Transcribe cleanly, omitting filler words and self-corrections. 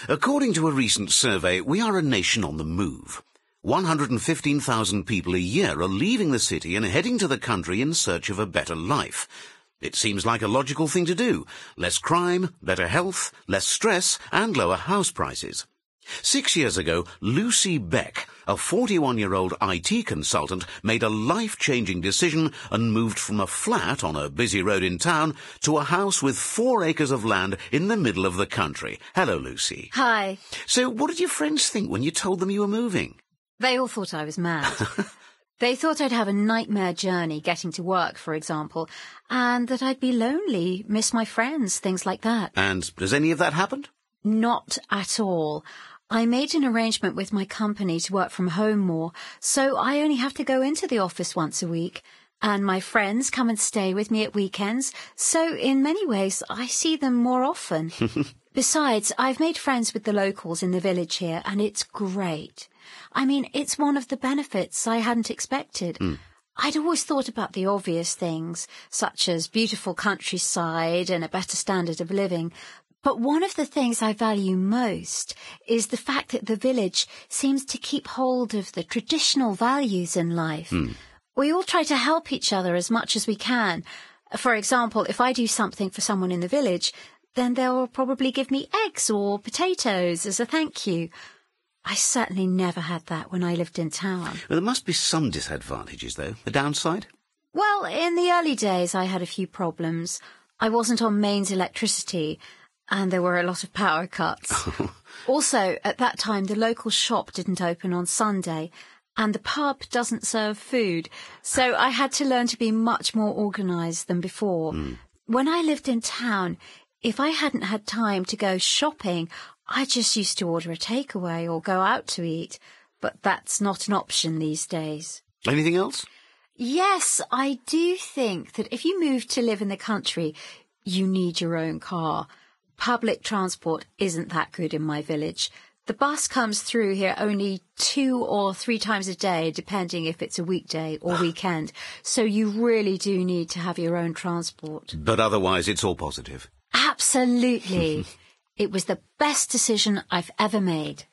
According to a recent survey, we are a nation on the move. 115,000 people a year are leaving the city and heading to the country in search of a better life. It seems like a logical thing to do. Less crime, better health, less stress, and lower house prices. 6 years ago, Lucy Beck, a 41-year-old IT consultant, made a life-changing decision and moved from a flat on a busy road in town to a house with 4 acres of land in the middle of the country. Hello, Lucy. Hi. So what did your friends think when you told them you were moving? They all thought I was mad. They thought I'd have a nightmare journey getting to work, for example, and that I'd be lonely, miss my friends, things like that. And has any of that happened? Not at all. I made an arrangement with my company to work from home more, so I only have to go into the office once a week. And my friends come and stay with me at weekends, so in many ways I see them more often. Besides, I've made friends with the locals in the village here, and it's great. I mean, it's one of the benefits I hadn't expected. I'd always thought about the obvious things, such as beautiful countryside and a better standard of living. But one of the things I value most is the fact that the village seems to keep hold of the traditional values in life. We all try to help each other as much as we can. For example, if I do something for someone in the village, then they'll probably give me eggs or potatoes as a thank you. I certainly never had that when I lived in town. Well, there must be some disadvantages, though. The downside? Well, in the early days, I had a few problems. I wasn't on mains electricity, and there were a lot of power cuts. Also, at that time, the local shop didn't open on Sunday, and the pub doesn't serve food, so I had to learn to be much more organised than before. When I lived in town, if I hadn't had time to go shopping, I just used to order a takeaway or go out to eat, but that's not an option these days. Anything else? Yes, I do think that if you move to live in the country, you need your own car. Public transport isn't that good in my village. The bus comes through here only 2 or 3 times a day, depending if it's a weekday or weekend. So you really do need to have your own transport. But otherwise, it's all positive. Absolutely. It was the best decision I've ever made.